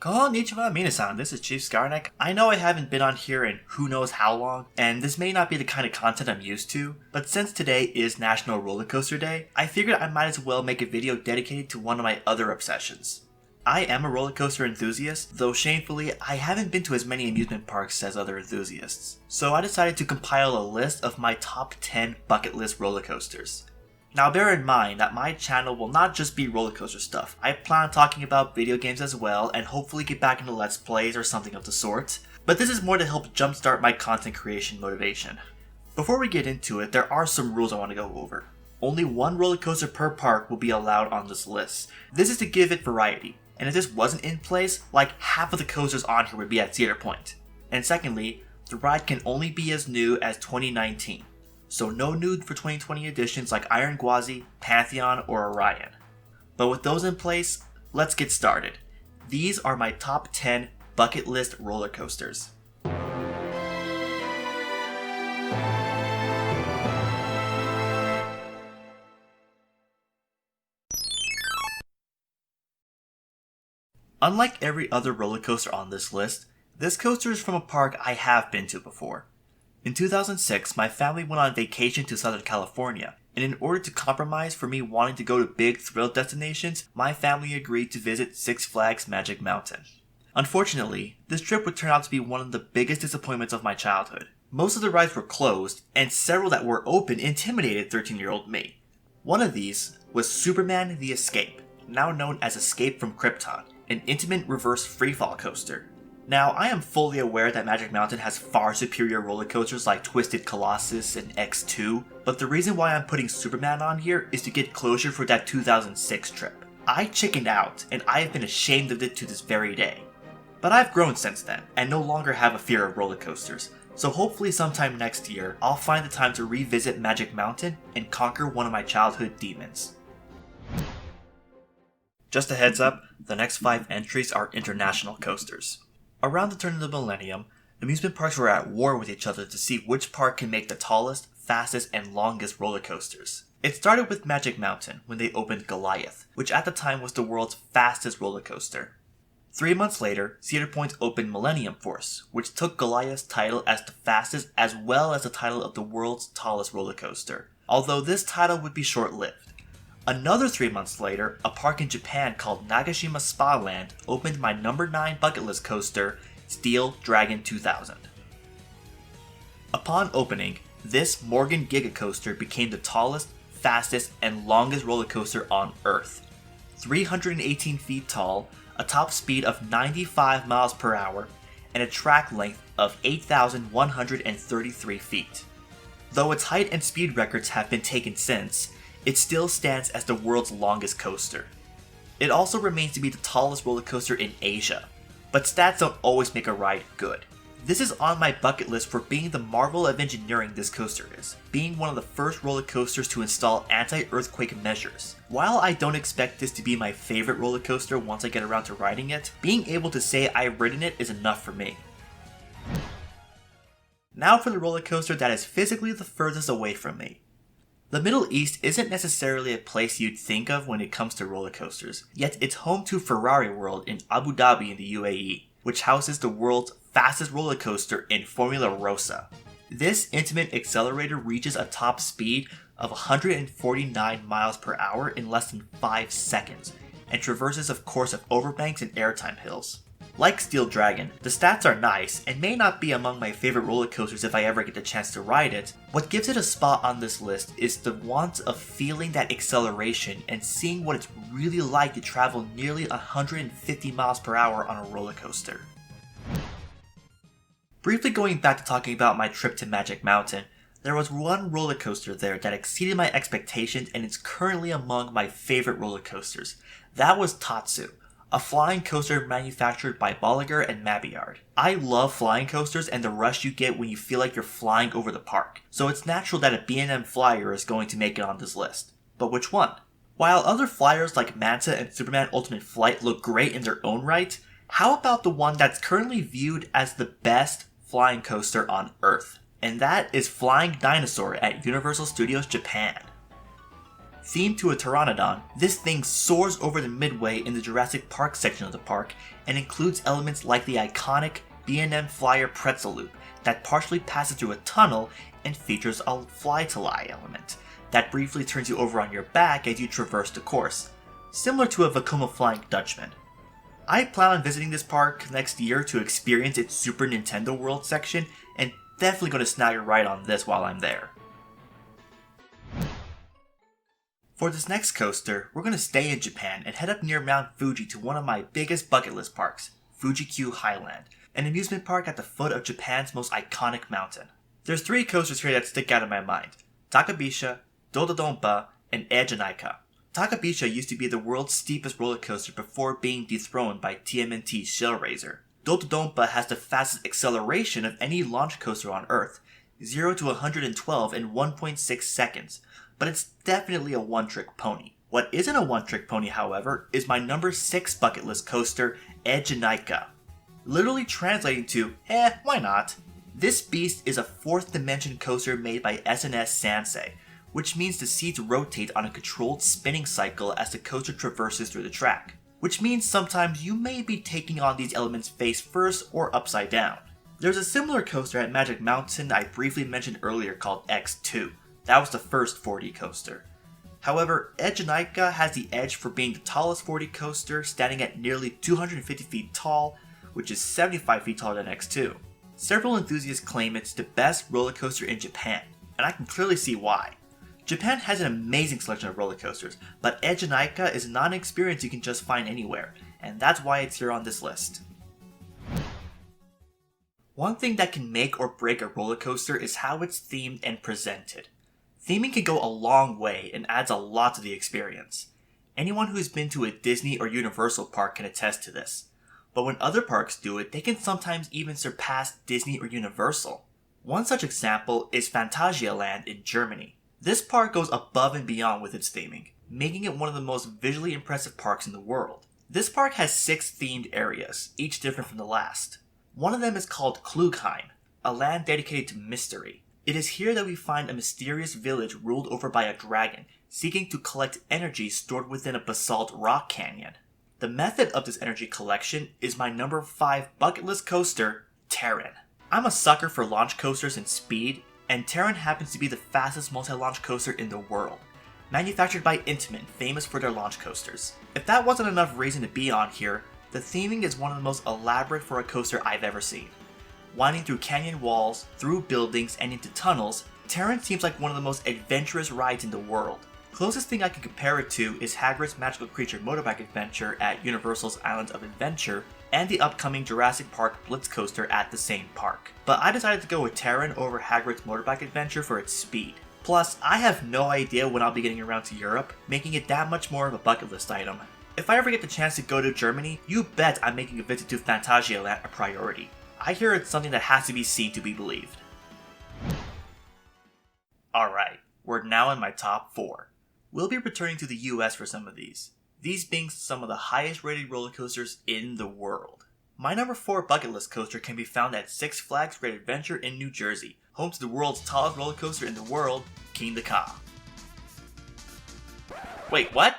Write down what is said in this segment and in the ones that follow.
Konnichiwa minasan, this is Chief Scarneck. I know I haven't been on here in who knows how long, and this may not be the kind of content I'm used to, but since today is National Roller Coaster Day, I figured I might as well make a video dedicated to one of my other obsessions. I am a roller coaster enthusiast, though shamefully, I haven't been to as many amusement parks as other enthusiasts. So I decided to compile a list of my top 10 bucket list roller coasters. Now bear in mind that my channel will not just be roller coaster stuff. I plan on talking about video games as well, and hopefully get back into Let's Plays or something of the sort. But this is more to help jumpstart my content creation motivation. Before we get into it, there are some rules I want to go over. Only one roller coaster per park will be allowed on this list. This is to give it variety, and if this wasn't in place, like half of the coasters on here would be at Cedar Point. And secondly, the ride can only be as new as 2019. So no new for 2020 editions like Iron Gwazi, Pantheon, or Orion. But with those in place, let's get started. These are my top 10 bucket list roller coasters. Unlike every other roller coaster on this list, this coaster is from a park I have been to before. In 2006, my family went on vacation to Southern California, and in order to compromise for me wanting to go to big thrill destinations, my family agreed to visit Six Flags Magic Mountain. Unfortunately, this trip would turn out to be one of the biggest disappointments of my childhood. Most of the rides were closed, and several that were open intimidated 13-year-old me. One of these was Superman the Escape, now known as Escape from KRYPTON, an intimate reverse freefall coaster. Now, I am fully aware that Magic Mountain has far superior roller coasters like Twisted Colossus and X2, but the reason why I'm putting Superman on here is to get closure for that 2006 trip. I chickened out, and I have been ashamed of it to this very day. But I've grown since then, and no longer have a fear of roller coasters, so hopefully sometime next year, I'll find the time to revisit Magic Mountain and conquer one of my childhood demons. Just a heads up, the next 5 entries are international coasters. Around the turn of the millennium, amusement parks were at war with each other to see which park can make the tallest, fastest, and longest roller coasters. It started with Magic Mountain when they opened Goliath, which at the time was the world's fastest roller coaster. 3 months later, Cedar Point opened Millennium Force, which took Goliath's title as the fastest as well as the title of the world's tallest roller coaster, although this title would be short-lived. Another 3 months later, a park in Japan called Nagashima Spa Land opened my number 9 bucket list coaster, Steel Dragon 2000. Upon opening, this Morgan Giga Coaster became the tallest, fastest, and longest roller coaster on Earth. 318 feet tall, a top speed of 95 miles per hour, and a track length of 8,133 feet. Though its height and speed records have been taken since, it still stands as the world's longest coaster. It also remains to be the tallest roller coaster in Asia, but stats don't always make a ride good. This is on my bucket list for being the marvel of engineering this coaster is, being one of the first roller coasters to install anti-earthquake measures. While I don't expect this to be my favorite roller coaster once I get around to riding it, being able to say I've ridden it is enough for me. Now for the roller coaster that is physically the furthest away from me. The Middle East isn't necessarily a place you'd think of when it comes to roller coasters, yet it's home to Ferrari World in Abu Dhabi in the UAE, which houses the world's fastest roller coaster in Formula ROSSA. This intimate accelerator reaches a top speed of 149 miles per hour in less than 5 seconds, and traverses a course of overbanks and airtime hills. Like Steel Dragon, the stats are nice and may not be among my favorite roller coasters if I ever get the chance to ride it. What gives it a spot on this list is the want of feeling that acceleration and seeing what it's really like to travel nearly 150 miles per hour on a roller coaster. Briefly going back to talking about my trip to Magic Mountain, there was one roller coaster there that exceeded my expectations and is currently among my favorite roller coasters. That was Tatsu, a flying coaster manufactured by Bolliger and Mabillard. I love flying coasters and the rush you get when you feel like you're flying over the park, so it's natural that a B&M flyer is going to make it on this list. But which one? While other flyers like Manta and Superman Ultimate Flight look great in their own right, how about the one that's currently viewed as the best flying coaster on Earth? And that is Flying Dinosaur at Universal Studios Japan. Themed to a pteranodon, this thing soars over the midway in the Jurassic Park section of the park and includes elements like the iconic B&M Flyer pretzel loop that partially passes through a tunnel and features a fly-to-lie element that briefly turns you over on your back as you traverse the course, similar to a Vekoma Flying Dutchman. I plan on visiting this park next year to experience its Super Nintendo World section, and definitely going to snag a ride on this while I'm there. For this next coaster, we're going to stay in Japan and head up near Mount Fuji to one of my biggest bucket list parks, Fuji-Q Highland, an amusement park at the foot of Japan's most iconic mountain. There's 3 coasters here that stick out in my mind: Takabisha, Dododonpa, and Eijanaika. Takabisha used to be the world's steepest roller coaster before being dethroned by TMNT's Shellraiser. Dododonpa has the fastest acceleration of any launch coaster on Earth, 0 to 112 in 1.6 seconds, but it's definitely a one-trick pony. What isn't a one-trick pony, however, is my number 6 bucket list coaster, Eijanaika. Literally translating to, why not? This beast is a 4th dimension coaster made by SNS Sansei, which means the seats rotate on a controlled spinning cycle as the coaster traverses through the track. Which means sometimes you may be taking on these elements face first or upside down. There's a similar coaster at Magic Mountain I briefly mentioned earlier called X2. That was the first 4D coaster. However, Eijanaika has the edge for being the tallest 4D coaster, standing at nearly 250 feet tall, which is 75 feet taller than X2. Several enthusiasts claim it's the best roller coaster in Japan, and I can clearly see why. Japan has an amazing selection of roller coasters, but Eijanaika is not an experience you can just find anywhere, and that's why it's here on this list. One thing that can make or break a roller coaster is how it's themed and presented. Theming can go a long way and adds a lot to the experience. Anyone who's been to a Disney or Universal park can attest to this. But when other parks do it, they can sometimes even surpass Disney or Universal. One such example is Phantasialand in Germany. This park goes above and beyond with its theming, making it one of the most visually impressive parks in the world. This park has 6 themed areas, each different from the last. One of them is called Klugheim, a land dedicated to mystery. It is here that we find a mysterious village ruled over by a dragon, seeking to collect energy stored within a basalt rock canyon. The method of this energy collection is my number 5 bucket list coaster, TARON. I'm a sucker for launch coasters and speed, and TARON happens to be the fastest multi-launch coaster in the world, manufactured by Intamin, famous for their launch coasters. If that wasn't enough reason to be on here, the theming is one of the most elaborate for a coaster I've ever seen. Winding through canyon walls, through buildings, and into tunnels, TARON seems like one of the most adventurous rides in the world. Closest thing I can compare it to is Hagrid's Magical Creature Motorbike Adventure at Universal's Islands of Adventure, and the upcoming Jurassic Park Blitz Coaster at the same park. But I decided to go with TARON over Hagrid's Motorbike Adventure for its speed. Plus, I have no idea when I'll be getting around to Europe, making it that much more of a bucket list item. If I ever get the chance to go to Germany, you bet I'm making a visit to Phantasialand a priority. I hear it's something that has to be seen to be believed. Alright, we're now in my top 4. We'll be returning to the US for some of these being some of the highest rated roller coasters in the world. My number 4 bucket list coaster can be found at Six Flags Great Adventure in New Jersey, home to the world's tallest roller coaster in the world, King the Ka. Wait, what?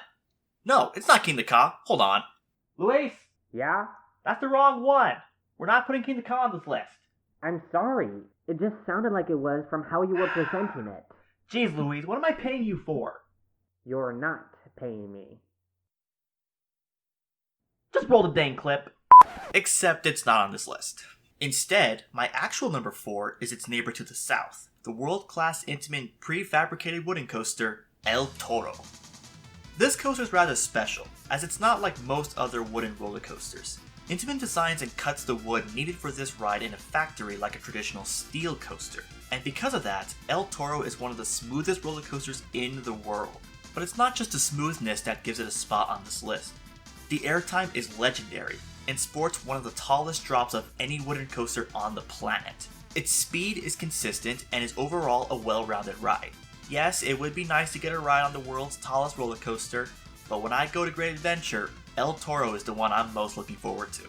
No, it's not King the Ka. Hold on. Luis? Yeah? That's the wrong one. We're not putting King the Ka on this list. I'm sorry. It just sounded like it was from how you were presenting it. Jeez, Louise, what am I paying you for? You're not paying me. Just roll the dang clip. Except it's not on this list. Instead, my actual number 4 is its neighbor to the south, the world-class Intamin prefabricated wooden coaster, ElToro. This coaster is rather special, as it's not like most other wooden roller coasters. Intamin designs and cuts the wood needed for this ride in a factory like a traditional steel coaster. And because of that, ElToro is one of the smoothest roller coasters in the world. But it's not just the smoothness that gives it a spot on this list. The airtime is legendary, and sports one of the tallest drops of any wooden coaster on the planet. Its speed is consistent and is overall a well-rounded ride. Yes, it would be nice to get a ride on the world's tallest roller coaster, but when I go to Great Adventure, ElToro is the one I'm most looking forward to.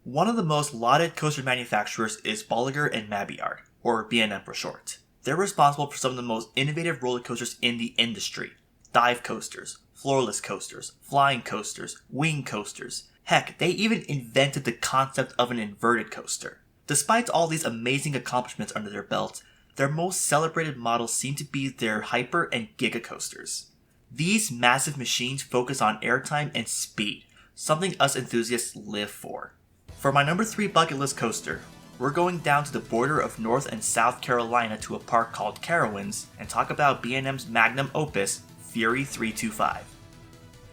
One of the most lauded coaster manufacturers is Bolliger & Mabillard, or B&M for short. They're responsible for some of the most innovative roller coasters in the industry. Dive coasters, floorless coasters, flying coasters, wing coasters. Heck, they even invented the concept of an inverted coaster. Despite all these amazing accomplishments under their belt, their most celebrated models seem to be their Hyper and Giga coasters. These massive machines focus on airtime and speed, something us enthusiasts live for. For my number 3 bucket list coaster, we're going down to the border of North and South Carolina to a park called Carowinds and talk about B&M's magnum opus, Fury 325.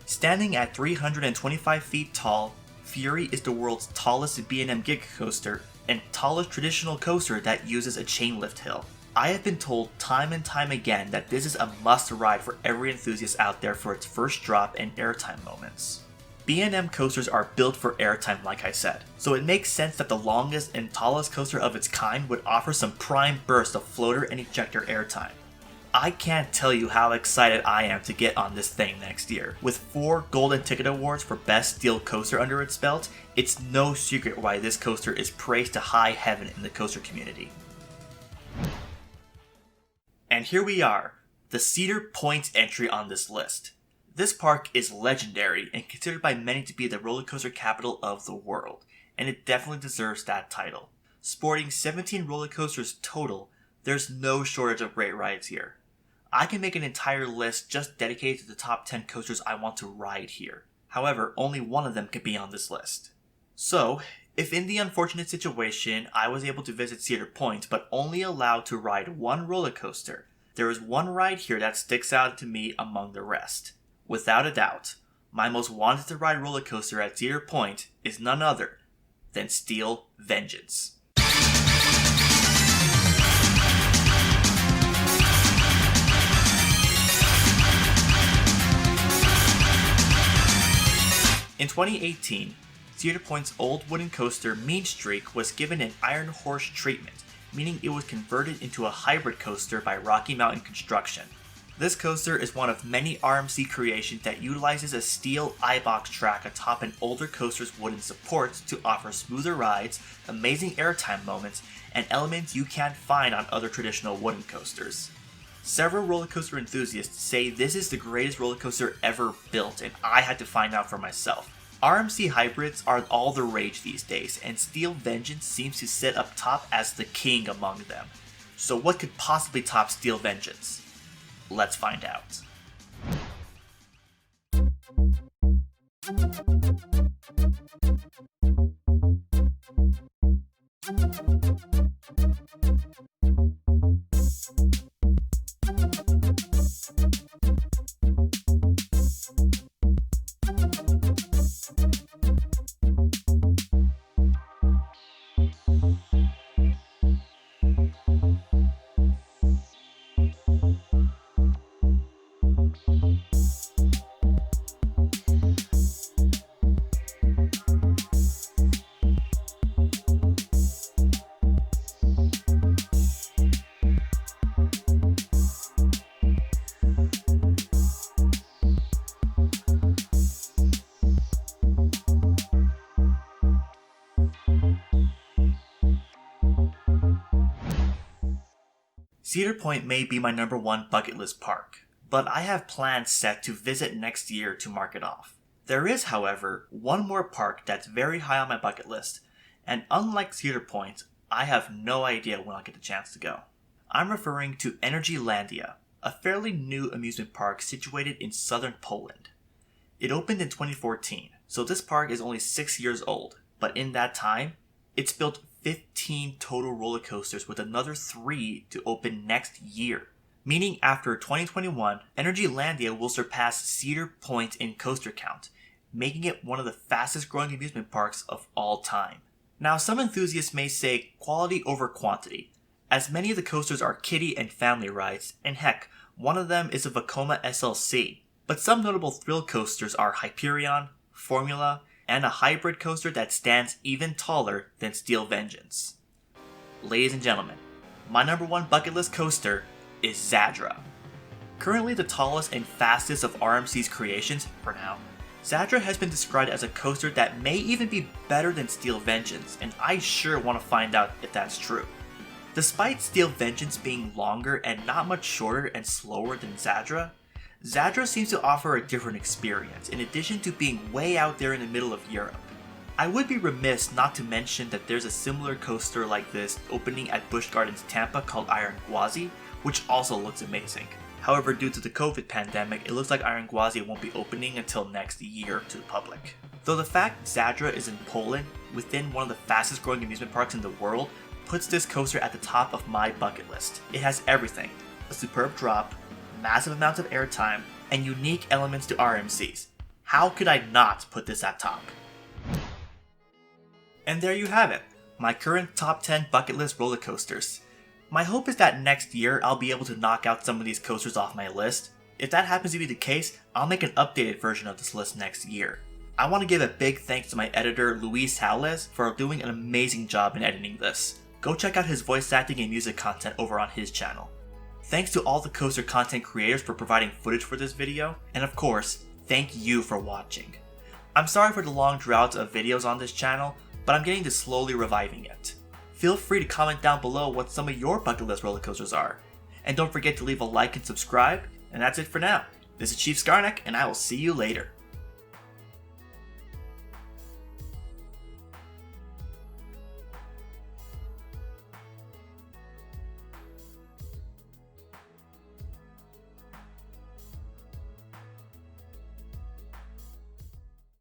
Standing at 325 feet tall, Fury is the world's tallest B&M Giga coaster and tallest traditional coaster that uses a chain lift hill. I have been told time and time again that this is a must ride for every enthusiast out there for its first drop and airtime moments. B&M coasters are built for airtime, like I said, so it makes sense that the longest and tallest coaster of its kind would offer some prime burst of floater and ejector airtime. I can't tell you how excited I am to get on this thing next year. With 4 Golden Ticket Awards for Best Steel Coaster under its belt, it's no secret why this coaster is praised to high heaven in the coaster community. And here we are, the Cedar Point entry on this list. This park is legendary and considered by many to be the roller coaster capital of the world, and it definitely deserves that title. Sporting 17 roller coasters total, there's no shortage of great rides here. I can make an entire list just dedicated to the top 10 coasters I want to ride here. However, only one of them can be on this list. So, if in the unfortunate situation I was able to visit Cedar Point but only allowed to ride one roller coaster, there is one ride here that sticks out to me among the rest. Without a doubt, my most wanted to ride roller coaster at Cedar Point is none other than Steel Vengeance. In 2018, Cedar Point's old wooden coaster Mean Streak was given an Iron Horse treatment, meaning it was converted into a hybrid coaster by Rocky Mountain Construction. This coaster is one of many RMC creations that utilizes a steel eye-box track atop an older coaster's wooden supports to offer smoother rides, amazing airtime moments, and elements you can't find on other traditional wooden coasters. Several roller coaster enthusiasts say this is the greatest roller coaster ever built, and I had to find out for myself. RMC hybrids are all the rage these days, and Steel Vengeance seems to sit up top as the king among them. So what could possibly top Steel Vengeance? Let's find out. Cedar Point may be my number 1 bucket list park, but I have plans set to visit next year to mark it off. There is, however, one more park that's very high on my bucket list, and unlike Cedar Point, I have no idea when I'll get the chance to go. I'm referring to Energylandia, a fairly new amusement park situated in southern Poland. It opened in 2014, so this park is only 6 years old, but in that time, it's built 15 total roller coasters with another 3 to open next year. Meaning after 2021, Energylandia will surpass Cedar Point in coaster count, making it one of the fastest growing amusement parks of all time. Now some enthusiasts may say quality over quantity, as many of the coasters are kiddie and family rides, and heck, one of them is a Vekoma SLC. But some notable thrill coasters are Hyperion, Formula, and a hybrid coaster that stands even taller than Steel Vengeance. Ladies and gentlemen, my number 1 bucket list coaster is ZADRA. Currently the tallest and fastest of RMC's creations for now, ZADRA has been described as a coaster that may even be better than Steel Vengeance, and I sure want to find out if that's true. Despite Steel Vengeance being longer and not much shorter and slower than ZADRA, ZADRA seems to offer a different experience in addition to being way out there in the middle of Europe. I would be remiss not to mention that there's a similar coaster like this opening at Busch Gardens Tampa called Iron Gwazi, which also looks amazing. However, due to the COVID pandemic, it looks like Iron Gwazi won't be opening until next year to the public. Though the fact ZADRA is in Poland, within one of the fastest growing amusement parks in the world, puts this coaster at the top of my bucket list. It has everything: a superb drop, massive amounts of airtime, and unique elements to RMCs. How could I not put this at top? And there you have it, my current top 10 bucket list roller coasters. My hope is that next year I'll be able to knock out some of these coasters off my list. If that happens to be the case, I'll make an updated version of this list next year. I want to give a big thanks to my editor Luis Howles for doing an amazing job in editing this. Go check out his voice acting and music content over on his channel. Thanks to all the coaster content creators for providing footage for this video, and of course, thank you for watching. I'm sorry for the long droughts of videos on this channel, but I'm getting to slowly reviving it. Feel free to comment down below what some of your bucket list roller coasters are. And don't forget to leave a like and subscribe, and that's it for now. This is Chief Skarnek, and I will see you later.